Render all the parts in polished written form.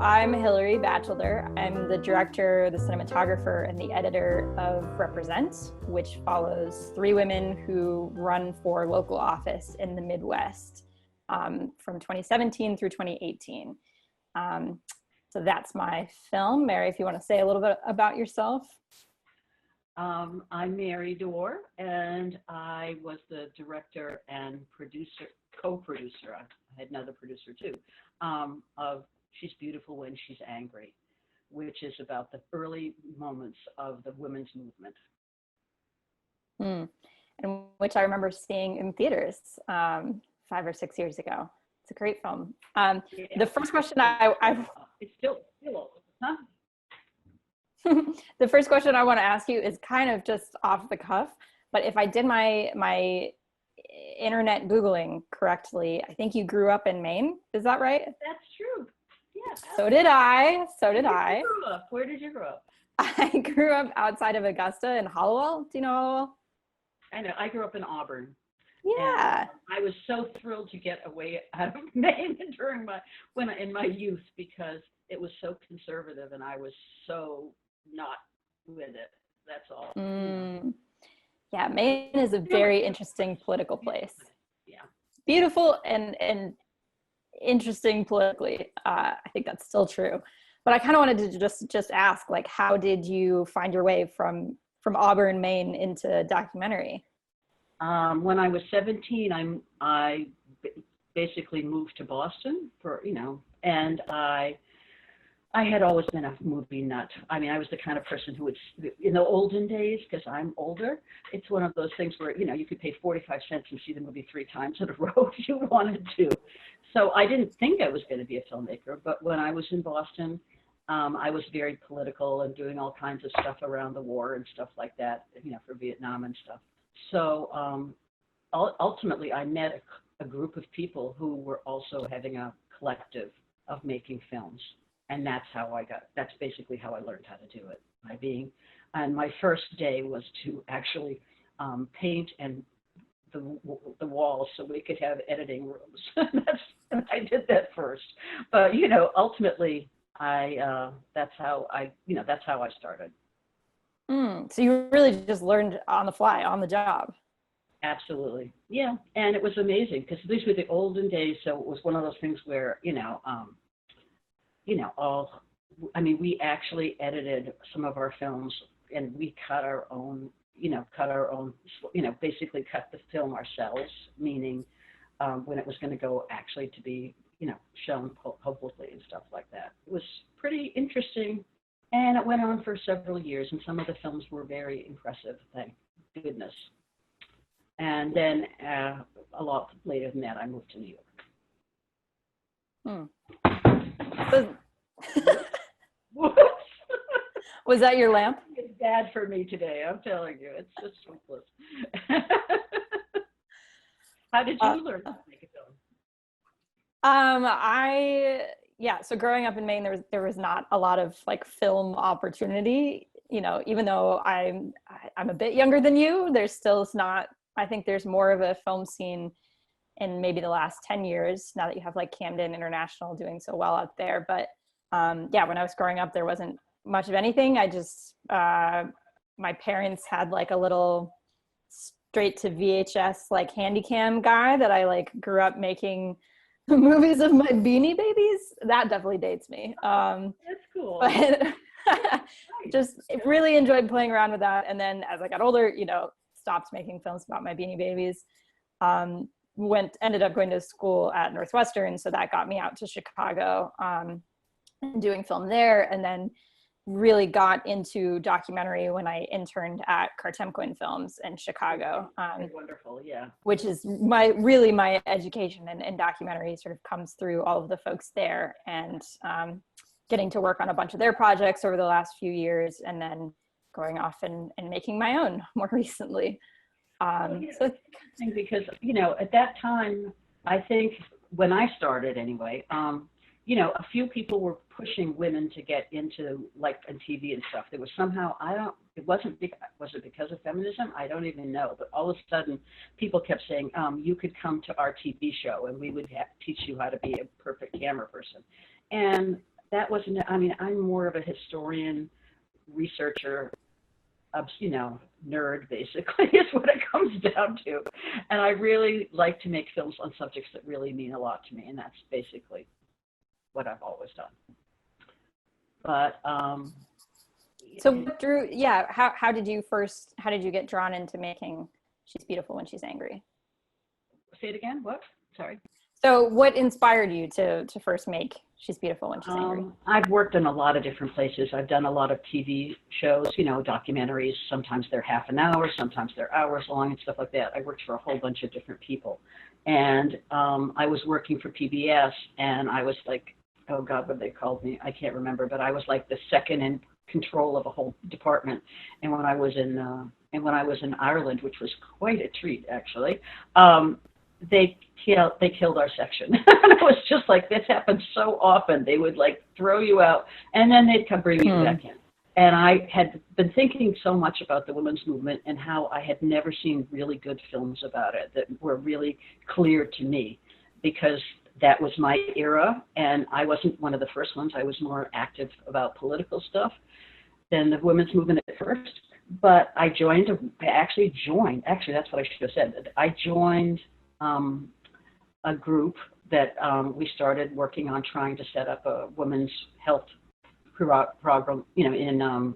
I'm Hillary Bachelder. I'm the director, the cinematographer, and the editor of Represent, which follows three women who run for local office in the Midwest from 2017 through 2018. So that's my film. Mary, if you want to say a little bit about yourself. I'm Mary Dore, and I was the director and producer, co-producer, I had another producer too, of She's Beautiful When She's Angry, which is about the early moments of the women's movement. And which I remember seeing in theaters 5 or 6 years ago. It's a great film. Yeah. The first question It's still old, huh? The first question I want to ask you is kind of just off the cuff, but if I did my internet Googling correctly, I think you grew up in Maine. Is that right? That's true. Yeah. So did I. Where did you grow up? I grew up outside of Augusta in Hollowell. Do you know Hollowell? I know. I grew up in Auburn. Yeah. And I was so thrilled to get away out of Maine in my youth, because it was so conservative and I was so not with it. That's all. Yeah, Maine is a very interesting political place. Yeah. Beautiful and interesting politically. I think that's still true. But I kind of wanted to just ask, like, how did you find your way from Auburn, Maine into documentary? When I was 17, I basically moved to Boston and I had always been a movie nut. I mean, I was the kind of person who would, in the olden days, because I'm older, it's one of those things where, you could pay 45 cents and see the movie 3 times in a row if you wanted to. So I didn't think I was going to be a filmmaker, but when I was in Boston, I was very political and doing all kinds of stuff around the war and stuff like that, for Vietnam and stuff. So ultimately, I met a group of people who were also having a collective of making films. And that's basically how I learned how to do it, and my first day was to actually paint and the walls so we could have editing rooms. I did that first, but ultimately that's how I started. So you really just learned on the fly, on the job. Absolutely, yeah, and it was amazing because these were the olden days, so it was one of those things where we actually edited some of our films and we cut our own, basically cut the film ourselves, meaning when it was going to go actually to be, shown publicly and stuff like that. It was pretty interesting, and it went on for several years, and some of the films were very impressive, thank goodness. And then a lot later than that, I moved to New York. Was that your lamp? It's bad for me today, I'm telling you. It's just hopeless. How did you learn to make a film? So growing up in Maine, there was not a lot of like film opportunity. Even though I'm a bit younger than you, there's still not. I think there's more of a film scene in maybe the last 10 years now that you have like Camden International doing so well out there. But when I was growing up, there wasn't much of anything. I just, my parents had like a little straight to VHS like handycam guy that I like grew up making movies of my Beanie Babies. That definitely dates me. That's cool. But just really enjoyed playing around with that. And then as I got older, stopped making films about my Beanie Babies. Ended up going to school at Northwestern, so that got me out to Chicago, doing film there, and then really got into documentary when I interned at Cartemquin Films in Chicago. Wonderful, yeah. Which is my education in documentary sort of comes through all of the folks there, and getting to work on a bunch of their projects over the last few years, and then going off and making my own more recently. Because at that time, I think when I started anyway, a few people were pushing women to get into like on TV and stuff. There was somehow, was it because of feminism? I don't even know. But all of a sudden, people kept saying, you could come to our TV show and we would teach you how to be a perfect camera person. And that wasn't, I mean, I'm more of a historian, researcher, nerd, basically, is what it comes down to. And I really like to make films on subjects that really mean a lot to me, and that's basically what I've always done. But so what drew, how did you get drawn into making She's Beautiful When She's Angry? say it again. What? Sorry. So what inspired you to first make She's Beautiful When She's Angry? I've worked in a lot of different places. I've done a lot of TV shows, documentaries. Sometimes they're half an hour, sometimes they're hours long and stuff like that. I worked for a whole bunch of different people. And I was working for PBS, and I was like, oh God, what they called me, I can't remember, but I was like the second in control of a whole department. And when I was in Ireland, which was quite a treat actually, they killed our section. And it was just like, this happens so often. They would like throw you out, and then they'd come bring you back in. And I had been thinking so much about the women's movement and how I had never seen really good films about it that were really clear to me, because that was my era, and I wasn't one of the first ones. I was more active about political stuff than the women's movement at first. But I actually that's what I should have said. I joined a group that we started working on trying to set up a women's health program, in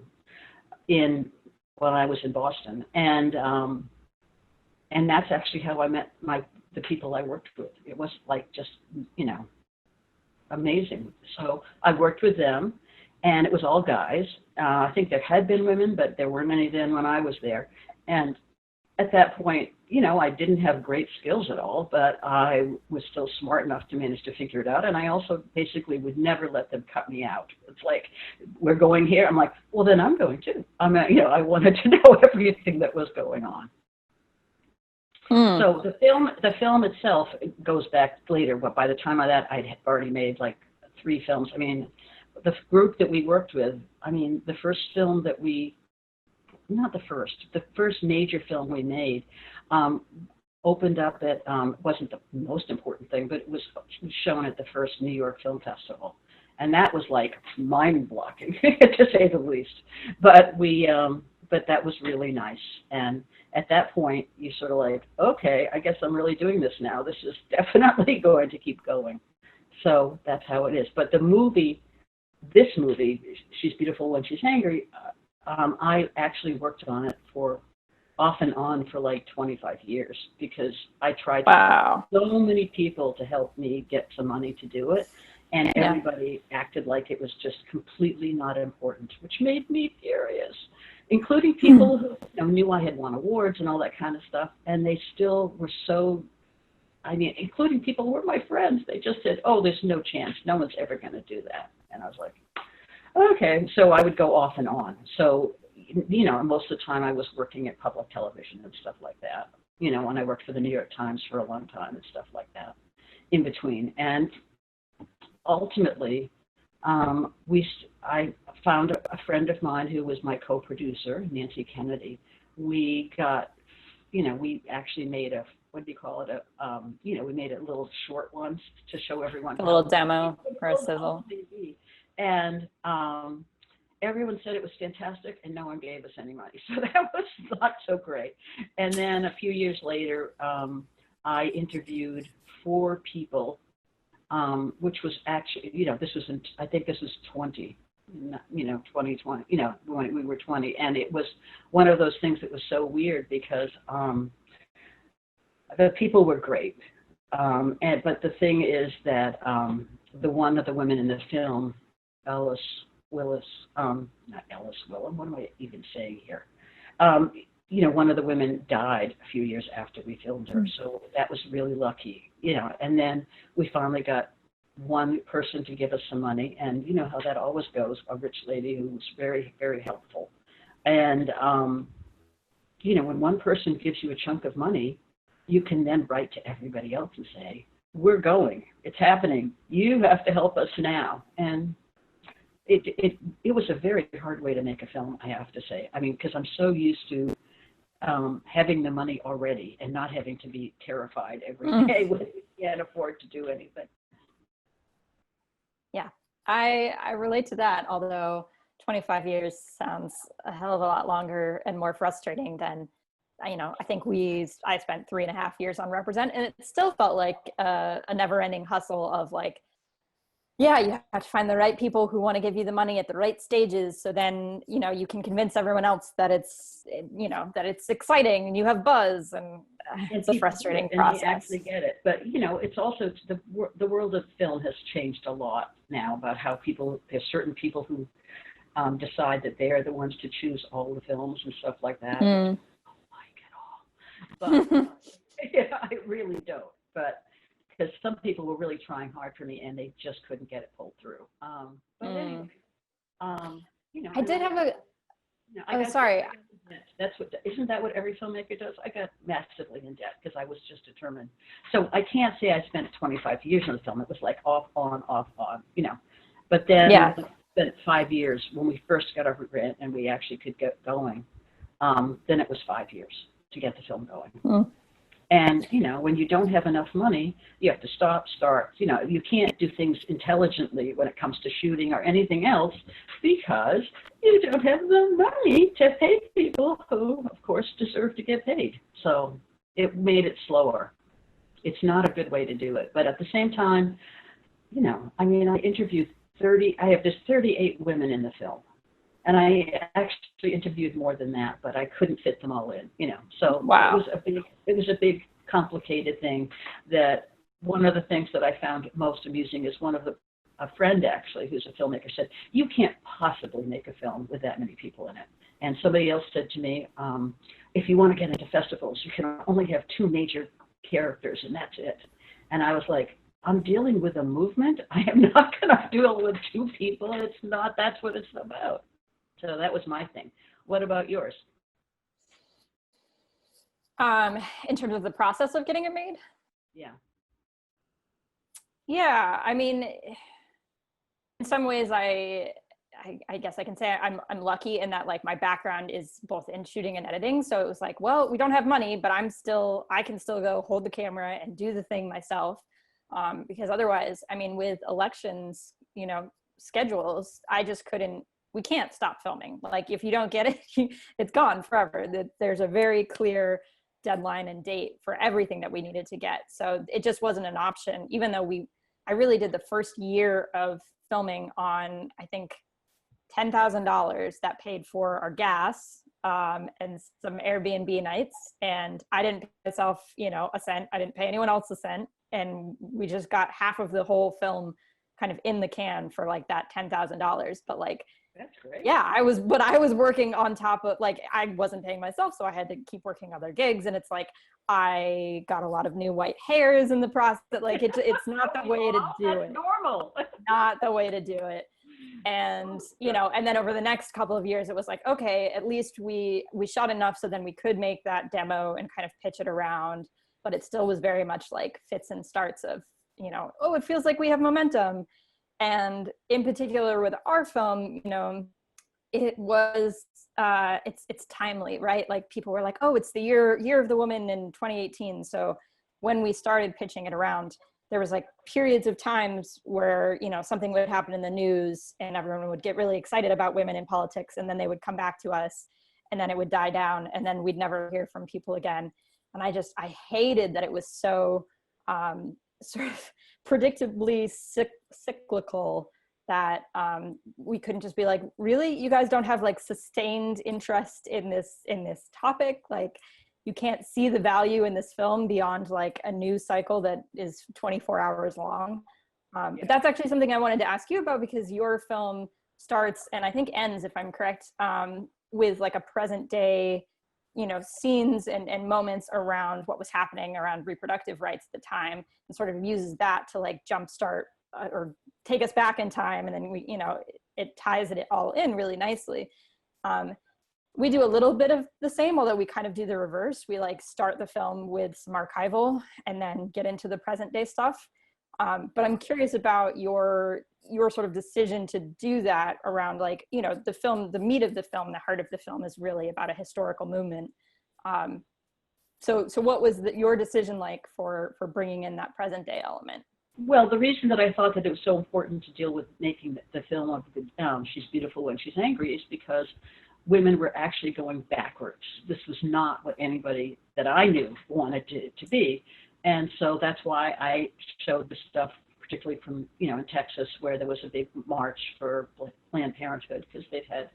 when I was in Boston, and that's actually how I met the people I worked with. It was like just amazing. So I worked with them, and it was all guys. I think there had been women, but there weren't any then when I was there. And at that point, I didn't have great skills at all, but I was still smart enough to manage to figure it out. And I also basically would never let them cut me out. It's like, we're going here. I'm like, well, then I'm going too. I wanted to know everything that was going on. So the film itself goes back later, but by the time of that, I'd already made like 3 films. I mean, the group that we worked with, the first film that the first major film we made opened up at, wasn't the most important thing, but it was shown at the first New York Film Festival. And that was like mind-blowing, to say the least. But that was really nice. And at that point, you sort of like, okay, I guess I'm really doing this now. This is definitely going to keep going. So that's how it is. But this movie, She's Beautiful When She's Angry, I actually worked on it off and on for like 25 years, because I tried to get so many people to help me get some money to do it. And everybody acted like it was just completely not important, which made me furious, including people who knew I had won awards and all that kind of stuff. And they still were including people who were my friends. They just said, oh, there's no chance. No one's ever going to do that. And I was like, okay. So I would go off and on. So, most of the time I was working at public television and stuff like that, when I worked for the New York Times for a long time and stuff like that in between. And ultimately, I found a friend of mine who was my co-producer, Nancy Kennedy. We actually made we made a little short one to show everyone. A little demo or a sizzle. And everyone said it was fantastic, and no one gave us any money. So that was not so great. And then a few years later, I interviewed 4 people, which was actually, I think this was 2020, when we were 20. And it was one of those things that was so weird, because the people were great. But the thing is that one of the women in the film, Ellis Willis, not Ellis Willem, what am I even saying here? One of the women died a few years after we filmed her, so that was really lucky, and then we finally got one person to give us some money, and you know how that always goes, a rich lady who was very, very helpful. And, when one person gives you a chunk of money, you can then write to everybody else and say, we're going, it's happening, you have to help us now. And it was a very hard way to make a film, I have to say. Because I'm so used to having the money already and not having to be terrified every day when you can't afford to do anything. Yeah. I relate to that, although 25 years sounds a hell of a lot longer and more frustrating than, I think I spent 3.5 years on Represent, and it still felt like a never ending hustle of like, yeah, you have to find the right people who want to give you the money at the right stages. So then, you can convince everyone else that that it's exciting and you have buzz, and And it's a people do frustrating it, and they process. actually get it. But it's also the world of film has changed a lot now about how there's certain people who decide that they are the ones to choose all the films and stuff like that, which I Mm. don't like at all. But yeah, I really don't. But because some people were really trying hard for me and they just couldn't get it pulled through. But anyway, I and did have a, I got sorry. in debt. Isn't that what every filmmaker does? I got massively in debt because I was just determined. So I can't say I spent 25 years on the film. It was like off, on, off, on, But then Yeah. I spent 5 years when we first got our grant and we actually could get going. Then it was 5 years to get the film going. Mm. And, when you don't have enough money, you have to stop, start. You can't do things intelligently when it comes to shooting or anything else because you don't have the money to pay people who, of course, deserve to get paid. So it made it slower. It's not a good way to do it. But at the same time, I interviewed 38 women in the film. And I actually interviewed more than that, but I couldn't fit them all in, So Wow. it was a big, complicated thing. That one of the things that I found most amusing is a friend actually, who's a filmmaker, said, "You can't possibly make a film with that many people in it." And somebody else said to me, "If you want to get into festivals, you can only have 2 major characters, and that's it." And I was like, I'm dealing with a movement. I am not going to deal with 2 people. That's what it's about. So that was my thing. What about yours? In terms of the process of getting it made? Yeah. Yeah, in some ways I guess I can say I'm lucky in that like my background is both in shooting and editing. So it was like, well, we don't have money, but I can still go hold the camera and do the thing myself. Because otherwise, with elections, schedules, we can't stop filming. Like if you don't get it, it's gone forever. There's a very clear deadline and date for everything that we needed to get. So it just wasn't an option, even though I really did the first year of filming on, I think, $10,000 that paid for our gas and some Airbnb nights. And I didn't pay myself, a cent. I didn't pay anyone else a cent. And we just got half of the whole film kind of in the can for like that $10,000. But like, that's great. Yeah, I was working on top of, like, I wasn't paying myself, so I had to keep working other gigs. And it's like, I got a lot of new white hairs in the process. Like it's not the way to do it. Normal. Not the way to do it. And, and then over the next couple of years, it was like, okay, at least we shot enough so then we could make that demo and kind of pitch it around. But it still was very much like fits and starts of, oh, it feels like we have momentum. And in particular with our film, it was, it's timely, right? Like people were like, oh, it's the year of the woman in 2018. So when we started pitching it around, there was like periods of times where, something would happen in the news and everyone would get really excited about women in politics. And then they would come back to us and then it would die down and then we'd never hear from people again. And I hated that it was so, sort of predictably cyclical, that we couldn't just be like, really, you guys don't have like sustained interest in this topic? Like you can't see the value in this film beyond like a news cycle that is 24 hours long. But that's actually something I wanted to ask you about, because your film starts and I think ends, if I'm correct, with like a present day scenes and moments around what was happening around reproductive rights at the time, and sort of uses that to like jumpstart or take us back in time. And then it ties it all in really nicely. We do a little bit of the same, although we kind of do the reverse. We like start the film with some archival and then get into the present day stuff. But I'm curious about your sort of decision to do that around like, the film, the meat of the film, the heart of the film is really about a historical movement. So what was your decision like for bringing in that present day element? Well, the reason that I thought that it was so important to deal with making the film of She's Beautiful When She's Angry is because women were actually going backwards. This was not what anybody that I knew wanted to be. And so that's why I showed the stuff, particularly from, in Texas, where there was a big march for Planned Parenthood, because they've had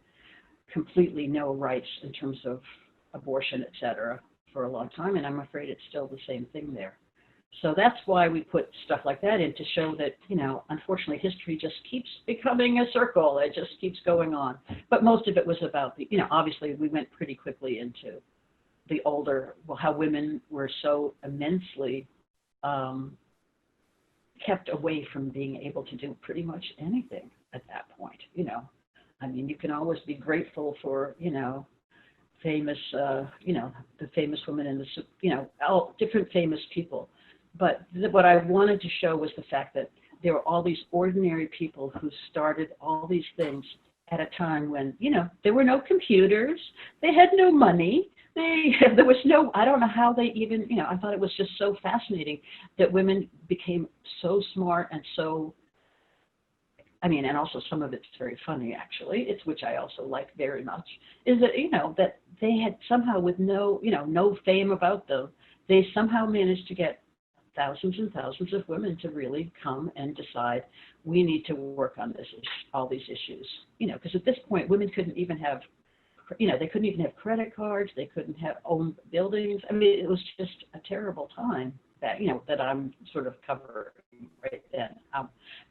completely no rights in terms of abortion, et cetera, for a long time. And I'm afraid it's still the same thing there. So that's why we put stuff like that in, to show that, unfortunately, history just keeps becoming a circle. It just keeps going on. But most of it was about the, obviously we went pretty quickly into the older, how women were so immensely kept away from being able to do pretty much anything at that point. I mean, you can always be grateful for, famous, the famous women and all different famous people. But what I wanted to show was the fact that there were all these ordinary people who started all these things at a time when, there were no computers, they had no money, there was no, I don't know how they even, I thought it was just so fascinating that women became so smart and so, and also some of it's very funny, actually, which I also like very much, is that, that they had somehow, with no, no fame about them, they somehow managed to get thousands and thousands of women to really come and decide we need to work on all these issues, because at this point women couldn't even have, they couldn't even have credit cards, they couldn't have own buildings. I mean, it was just a terrible time that, that I'm sort of covering right then,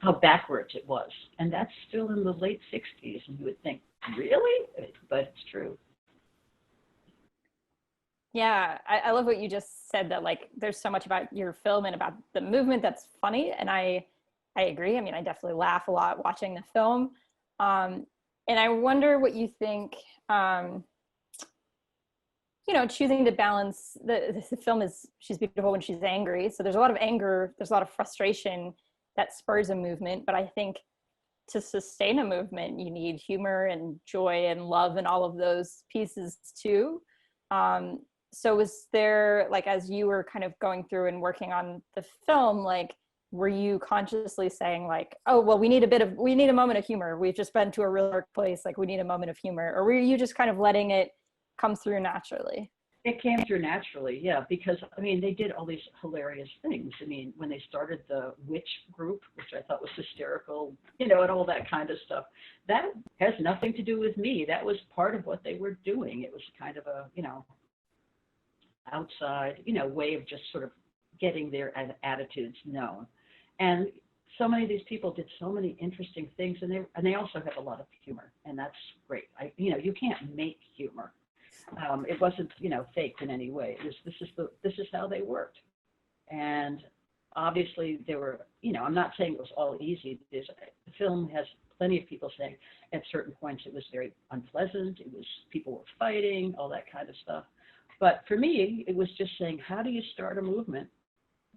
how backwards it was. And that's still in the late 60s, and you would think, really? But it's true. Yeah, I love what you just said, that like there's so much about your film and about the movement that's funny, and I agree. I mean, I definitely laugh a lot watching the film, and I wonder what you think. Choosing to balance the film is She's Beautiful When She's Angry, so there's a lot of anger, there's a lot of frustration that spurs a movement, but I think to sustain a movement, you need humor and joy and love and all of those pieces too. So was there, like, as you were kind of going through and working on the film, like, were you consciously saying like, oh, well, we need a moment of humor. We've just been to a real dark place. Like, we need a moment of humor. Or were you just kind of letting it come through naturally? It came through naturally, yeah, because, they did all these hilarious things. When they started the witch group, which I thought was hysterical, and all that kind of stuff, that has nothing to do with me. That was part of what they were doing. It was kind of a, outside, way of just sort of getting their attitudes known. And so many of these people did so many interesting things, and they also have a lot of humor, and that's great. You can't make humor. It wasn't, faked in any way. This is how they worked. And obviously there were, I'm not saying it was all easy. The film has plenty of people saying at certain points it was very unpleasant. People were fighting, all that kind of stuff. But for me, it was just saying, how do you start a movement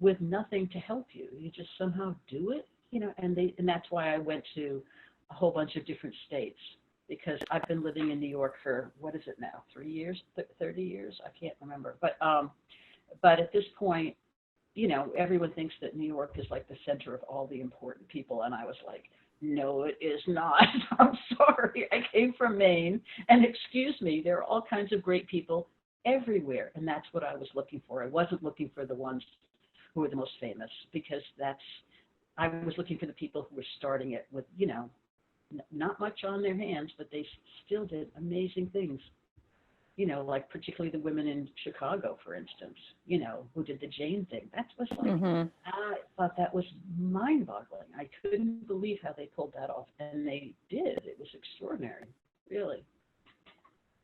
with nothing to help you? You just somehow do it, and that's why I went to a whole bunch of different states, because I've been living in New York for, what is it now, 3 years, 30 years? I can't remember. But at this point, everyone thinks that New York is like the center of all the important people. And I was like, no, it is not. I'm sorry. I came from Maine. And excuse me, there are all kinds of great people everywhere. And that's what I was looking for. I wasn't looking for the ones who were the most famous, because I was looking for the people who were starting it with, not much on their hands, but they still did amazing things. Like particularly the women in Chicago, for instance, who did the Jane thing. That was like, I thought that was mind-boggling. I couldn't believe how they pulled that off, and they did. It was extraordinary, really.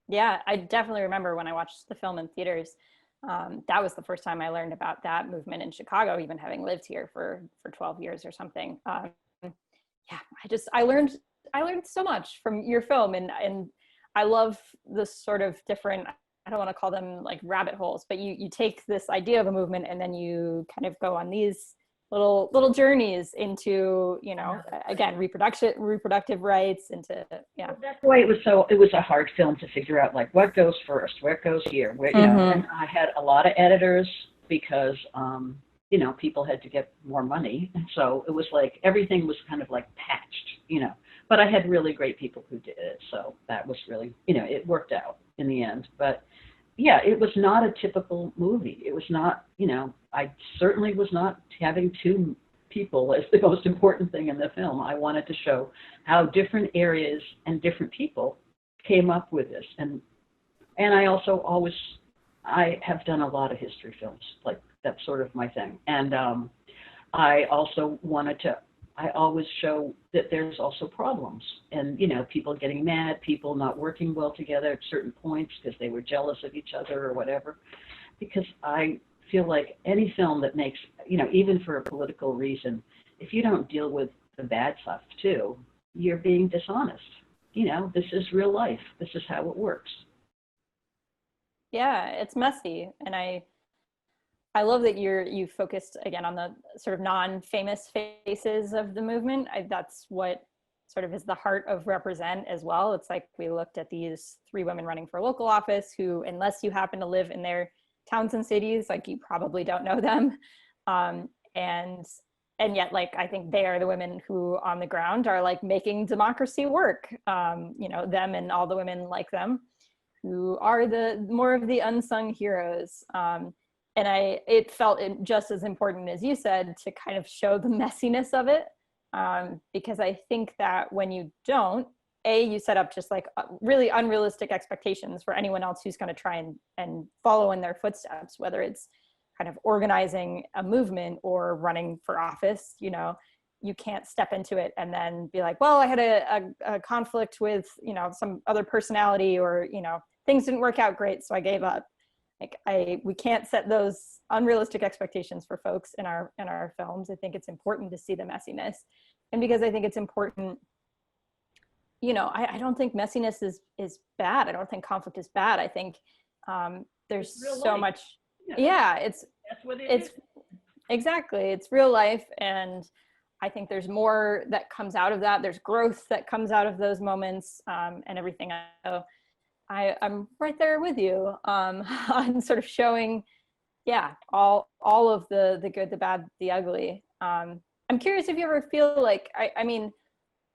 Yeah, I definitely remember when I watched the film in theaters. That was the first time I learned about that movement in Chicago, even having lived here for 12 years or something. Yeah, I learned so much from your film, and I love this sort of different, I don't want to call them like rabbit holes, but you take this idea of a movement and then you kind of go on these little journeys into, again, reproductive rights, into, yeah. Well, that's why it was a hard film to figure out, like, what goes first, where goes here, where, and I had a lot of editors, because people had to get more money. And so it was like everything was kind of like patched. But I had really great people who did it. So that was really, it worked out in the end. But yeah, it was not a typical movie. It was not, I certainly was not having two people as the most important thing in the film. I wanted to show how different areas and different people came up with this. And I also I have done a lot of history films, like that's sort of my thing. And I also I always show that there's also problems and, people getting mad, people not working well together at certain points because they were jealous of each other or whatever. Because I feel like any film that makes, even for a political reason, if you don't deal with the bad stuff too, you're being dishonest. This is real life. This is how it works. Yeah, it's messy. And I love that you focused again on the sort of non-famous faces of the movement. That's what sort of is the heart of Represent as well. It's like we looked at these 3 women running for local office who, unless you happen to live in their towns and cities, like you probably don't know them. And yet, like, I think they are the women who on the ground are like making democracy work. Them and all the women like them who are the more of the unsung heroes. And it felt just as important as you said to kind of show the messiness of it, because I think that when you don't, you set up just like really unrealistic expectations for anyone else who's going to try and follow in their footsteps, whether it's kind of organizing a movement or running for office. You can't step into it and then be like, well, I had a conflict with, some other personality, or, things didn't work out great, so I gave up. Like we can't set those unrealistic expectations for folks in our films. I think it's important to see the messiness. And because I think it's important, I don't think messiness is bad. I don't think conflict is bad. I think there's so life. much. Yeah, That's what it is. Exactly. It's real life. And I think there's more that comes out of that. There's growth that comes out of those moments, and everything. So I'm right there with you on sort of showing, all of the good, the bad, the ugly. I'm curious if you ever feel like, I mean,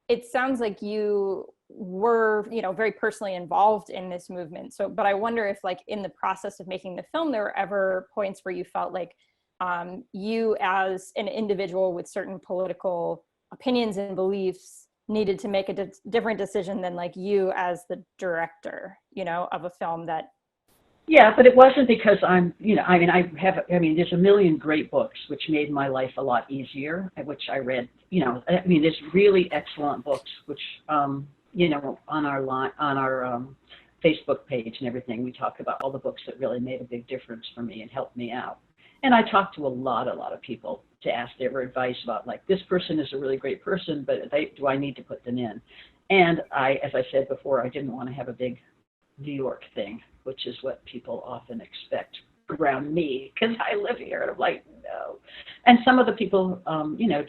it sounds like you were, very personally involved in this movement. So, but I wonder if like in the process of making the film, there were ever points where you felt like you as an individual with certain political opinions and beliefs needed to make a different decision than like you as the director, of a film that. Yeah, but it wasn't because there's a million great books which made my life a lot easier, which I read, there's really excellent books, which, on our Facebook page and everything, we talk about all the books that really made a big difference for me and helped me out. And I talked to a lot of people to ask their advice about, like, this person is a really great person, but do I need to put them in? And as I said before, I didn't want to have a big New York thing, which is what people often expect around me, because I live here. And I'm like, no. And some of the people,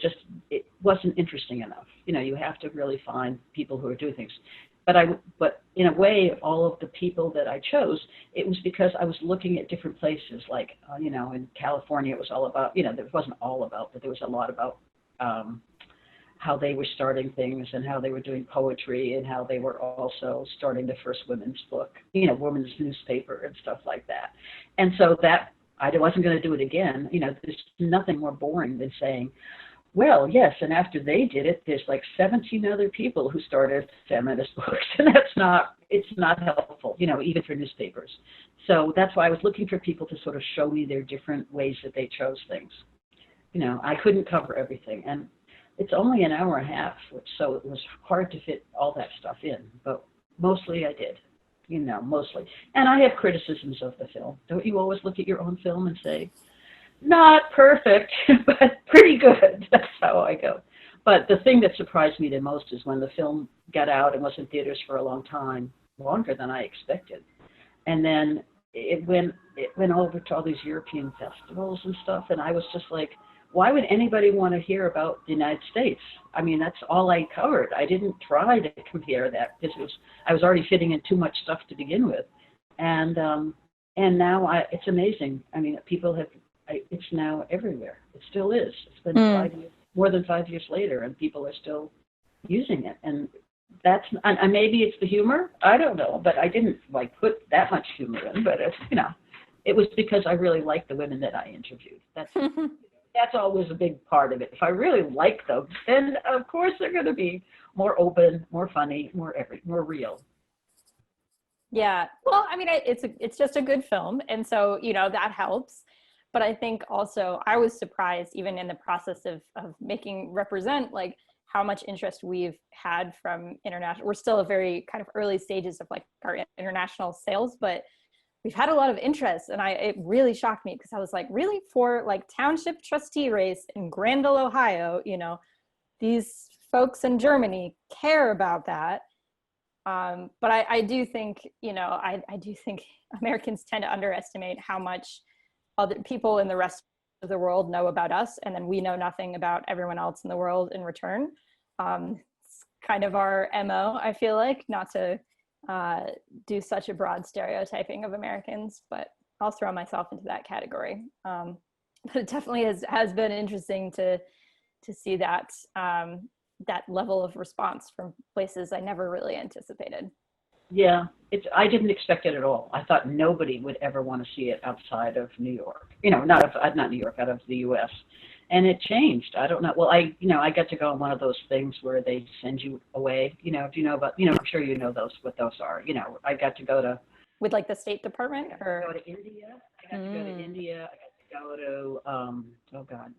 just, it wasn't interesting enough. You have to really find people who are doing things. But in a way, all of the people that I chose, it was because I was looking at different places. Like, in California, it was all about, there wasn't all about, but there was a lot about how they were starting things and how they were doing poetry and how they were also starting the first women's book, women's newspaper and stuff like that. And so that I wasn't going to do it again. There's nothing more boring than saying, well, yes, and after they did it, there's like 17 other people who started feminist books, and it's not helpful, even for newspapers. So that's why I was looking for people to sort of show me their different ways that they chose things. I couldn't cover everything, and it's only an hour and a half, so it was hard to fit all that stuff in, but mostly I did, mostly. And I have criticisms of the film. Don't you always look at your own film and say, not perfect, but pretty good? That's how I go. But the thing that surprised me the most is when the film got out and was in theaters for a long time, longer than I expected. And then it went over to all these European festivals and stuff, and I was just like, why would anybody want to hear about the United States? I mean, that's all I covered. I didn't try to compare that because I was already fitting in too much stuff to begin with. And now it's amazing. I mean, people have it's now everywhere. It still is. It's been 5 years, more than 5 years later, and people are still using it. And that's, and maybe it's the humor. I don't know, but I didn't like put that much humor in. But it's, it was because I really liked the women that I interviewed. That's always a big part of it. If I really like them, then of course they're going to be more open, more funny, more real. Yeah. Well, I mean, it's just a good film, and so that helps. But I think also I was surprised, even in the process of making Represent, like how much interest we've had from international. We're still at very kind of early stages of like our international sales, but we've had a lot of interest, and it really shocked me because I was like, really, for like township trustee race in Granville, Ohio, these folks in Germany care about that. But I do think, I do think Americans tend to underestimate how much other people in the rest of the world know about us, and then we know nothing about everyone else in the world in return. It's kind of our MO, I feel like, not to do such a broad stereotyping of Americans, but I'll throw myself into that category. But it definitely has been interesting to see that that level of response from places I never really anticipated. Yeah, I didn't expect it at all. I thought nobody would ever want to see it outside of New York. Not New York, out of the U.S. And it changed. I don't know. Well, I got to go on one of those things where they send you away. Do you know about? I'm sure you know what those are. I got to go to. With like the State Department, or go to India. I got to go to India. I got to go to. Oh God,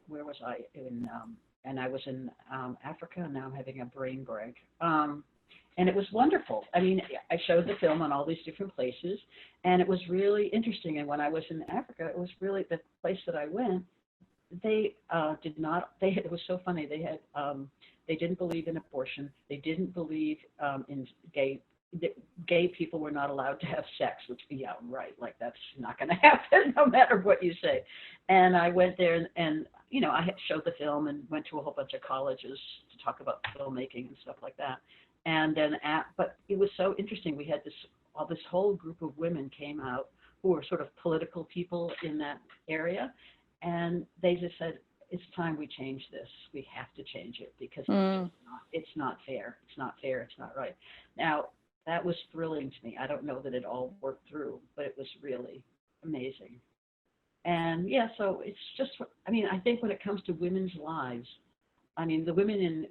where was I in? And I was in Africa, and now I'm having a brain break. And it was wonderful. I mean, I showed the film on all these different places, and it was really interesting. And when I was in Africa, it was really the place that I went. They did not. It was so funny. They had. They didn't believe in abortion. They didn't believe in gay people were not allowed to have sex, which, yeah, right, like that's not going to happen no matter what you say. And I went there and I had showed the film and went to a whole bunch of colleges to talk about filmmaking and stuff like that. And then, but it was so interesting. We had this whole group of women came out who were sort of political people in that area, and they just said, it's time we change this. We have to change it because it's not fair. It's not fair. It's not right. Now, that was thrilling to me. I don't know that it all worked through, but it was really amazing. And yeah, so it's just, I think when it comes to women's lives, the women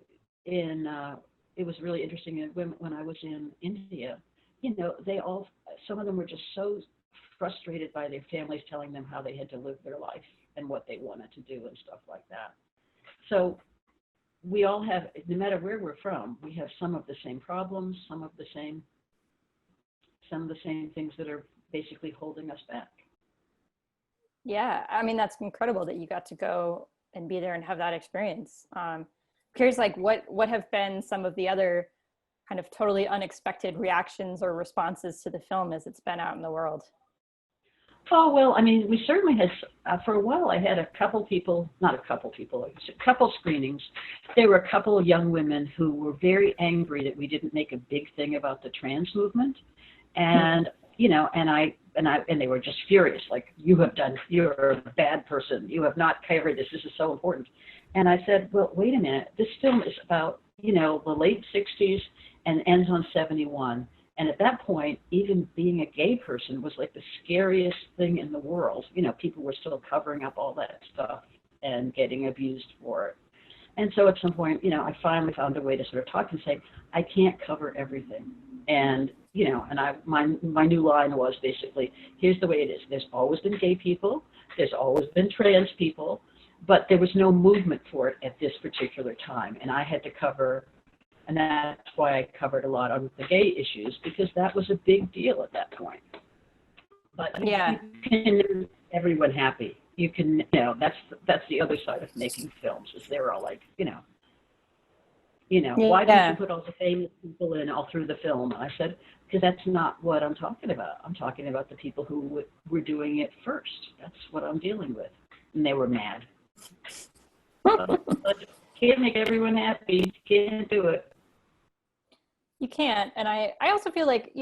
it was really interesting when I was in India, some of them were just so frustrated by their families telling them how they had to live their life and what they wanted to do and stuff like that. So we all have, no matter where we're from, we have some of the same problems, some of the same things that are basically holding us back. Yeah, that's incredible that you got to go and be there and have that experience. Curious, like what have been some of the other kind of totally unexpected reactions or responses to the film as it's been out in the world? Oh, well, we certainly had, for a while, I had a couple screenings. There were a couple of young women who were very angry that we didn't make a big thing about the trans movement. And, and they were just furious, like, you're a bad person. You have not covered this. This is so important. And I said, well, wait a minute. This film is about, the late 60s and ends on 71. And at that point, even being a gay person was like the scariest thing in the world. People were still covering up all that stuff and getting abused for it. And so at some point, I finally found a way to sort of talk and say, I can't cover everything. And, my new line was basically, here's the way it is. There's always been gay people. There's always been trans people. But there was no movement for it at this particular time. And I had to cover. And that's why I covered a lot on the gay issues, because that was a big deal at that point. But yeah, you can make everyone happy. You can, that's the other side of making films, is they're all like, why don't you put all the famous people in all through the film? And I said, because that's not what I'm talking about. I'm talking about the people who were doing it first. That's what I'm dealing with. And they were mad. But can't make everyone happy. Can't do it. You can't. And I also feel like,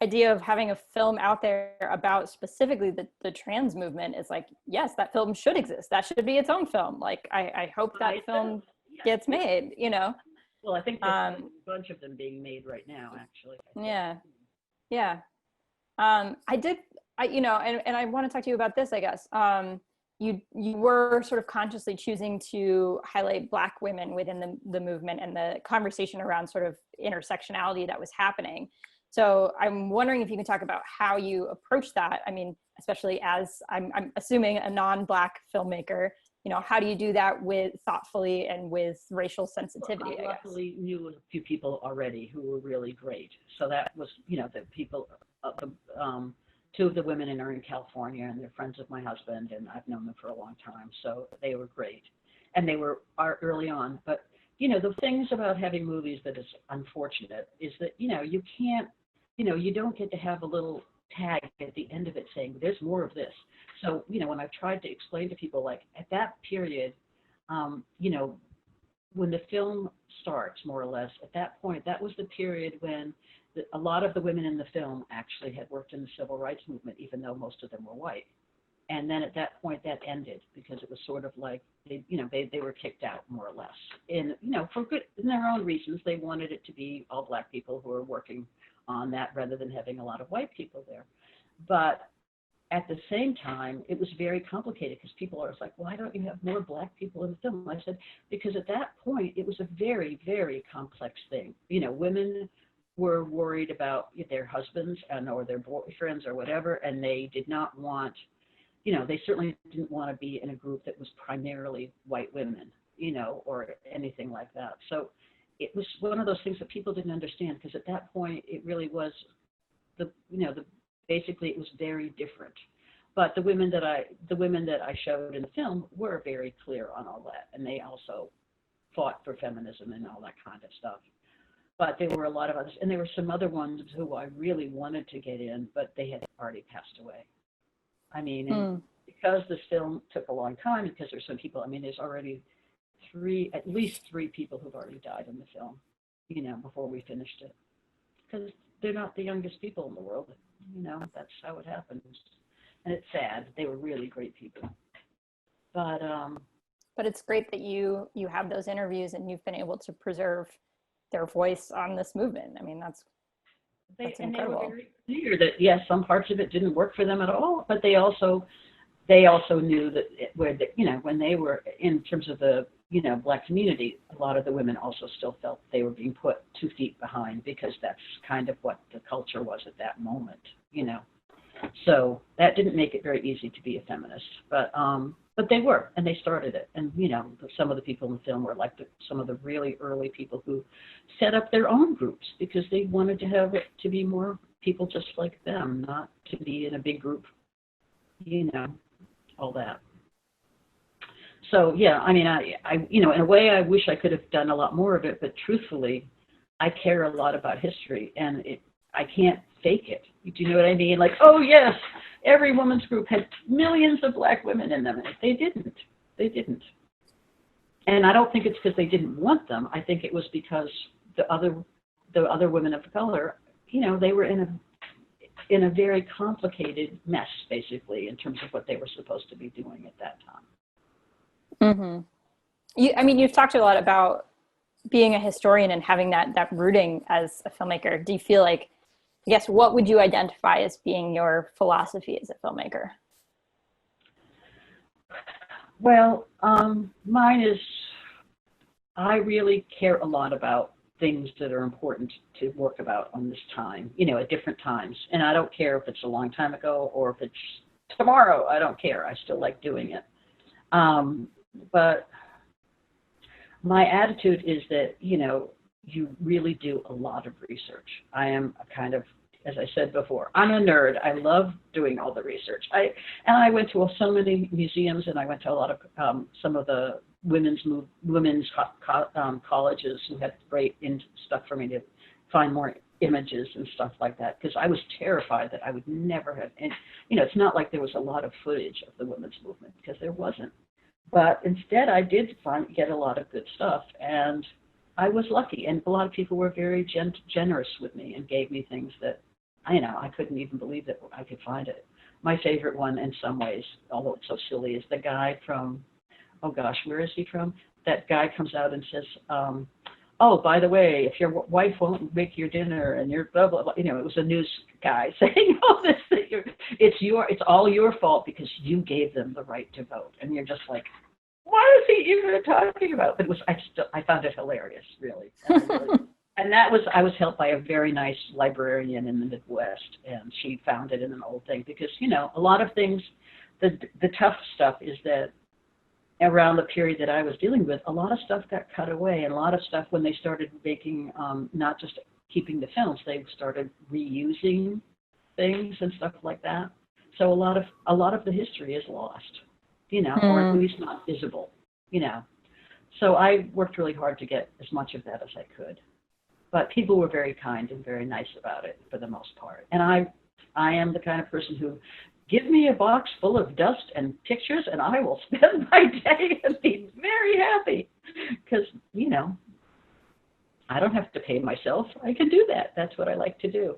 idea of having a film out there about specifically the trans movement is like, yes, that film should exist. That should be its own film. Like, I hope that film gets made, you know? Well, I think there's a bunch of them being made right now, actually. Yeah. Yeah. You know, and I want to talk to you about this, I guess. You were sort of consciously choosing to highlight Black women within the movement and the conversation around sort of intersectionality that was happening. So I'm wondering if you can talk about how you approach that. I mean, especially as I'm assuming a non-Black filmmaker, you know, how do you do that with thoughtfully and with racial sensitivity? Well, I luckily knew a few people already who were really great. So that was, you know, the people, two of the women are in California, and they're friends of my husband, and I've known them for a long time. So they were great, and they were early on. But you know, the things about having movies that is unfortunate is that, you know, you can't, you know, you don't get to have a little tag at the end of it saying there's more of this. So, you know, when I've tried to explain to people, like at that period, you know, when the film starts, more or less, at that point, that was the period when a lot of the women in the film actually had worked in the civil rights movement, even though most of them were white. And then at that point, that ended because it was sort of like, they were kicked out, more or less. And, you know, for good, in their own reasons, they wanted it to be all Black people who were working on that rather than having a lot of white people there. But at the same time, it was very complicated because people are like, why don't you have more Black people in the film? I said, because at that point, it was a very, very complex thing. You know, women were worried about their husbands or their boyfriends or whatever, and they did not want, you know, they certainly didn't want to be in a group that was primarily white women, you know, or anything like that. So it was one of those things that people didn't understand, because at that point, it really was basically it was very different. But the women that I showed in the film were very clear on all that, and they also fought for feminism and all that kind of stuff. But there were a lot of others, and there were some other ones who I really wanted to get in, but they had already passed away. I mean, and because this film took a long time, because there's some people, I mean, there's already at least three people who've already died in the film, you know, before we finished it. Because they're not the youngest people in the world, you know, that's how it happens. And it's sad. They were really great people. But it's great that you have those interviews and you've been able to preserve their voice on this movement. I mean, that's incredible. And they were very clear that, yes, some parts of it didn't work for them at all, but they also knew that when they were in terms of the, you know, Black community, a lot of the women also still felt they were being put 2 feet behind, because that's kind of what the culture was at that moment, you know. So that didn't make it very easy to be a feminist, but they were, and they started it. And, you know, some of the people in the film were like some of the really early people who set up their own groups because they wanted to have it to be more people just like them, not to be in a big group, you know, all that. So, yeah, I mean, I you know, in a way, I wish I could have done a lot more of it, but truthfully, I care a lot about history, and I can't fake it. Do you know what I mean? Like, oh, yes, every women's group had millions of Black women in them. They didn't. And I don't think it's because they didn't want them. I think it was because the other women of color, you know, they were in a very complicated mess, basically, in terms of what they were supposed to be doing at that time. Mm-hmm. I mean, you've talked a lot about being a historian and having that rooting as a filmmaker. Do you feel like, I guess, what would you identify as being your philosophy as a filmmaker? Well, mine is, I really care a lot about things that are important to work about on this time, you know, at different times. And I don't care if it's a long time ago or if it's tomorrow. I don't care. I still like doing it. But my attitude is that, you know, you really do a lot of research. I am a kind of, as I said before, I'm a nerd. I love doing all the research. I went to so many museums, and I went to a lot of some of the women's colleges who had great stuff for me to find more images and stuff like that, because I was terrified that I would never have. And you know, it's not like there was a lot of footage of the women's movement, because there wasn't. But instead, I did get a lot of good stuff, and I was lucky. And a lot of people were very generous with me and gave me things that I couldn't even believe that I could find it. My favorite one in some ways, although it's so silly, is the guy from, oh gosh, where is he from? That guy comes out and says, oh, by the way, if your wife won't make your dinner and you're blah, blah, blah, it was a news guy saying all this, it's all your fault because you gave them the right to vote. And you're just like, what is he even talking about? But I found it hilarious, really. And I was helped by a very nice librarian in the Midwest, and she found it in an old thing because, a lot of things, the tough stuff is that around the period that I was dealing with, a lot of stuff got cut away, and a lot of stuff when they started making, not just keeping the films, they started reusing things and stuff like that. So a lot of the history is lost, or at least not visible, So I worked really hard to get as much of that as I could. But people were very kind and very nice about it for the most part. And I am the kind of person who, give me a box full of dust and pictures and I will spend my day and be very happy. Because, I don't have to pay myself. I can do that. That's what I like to do.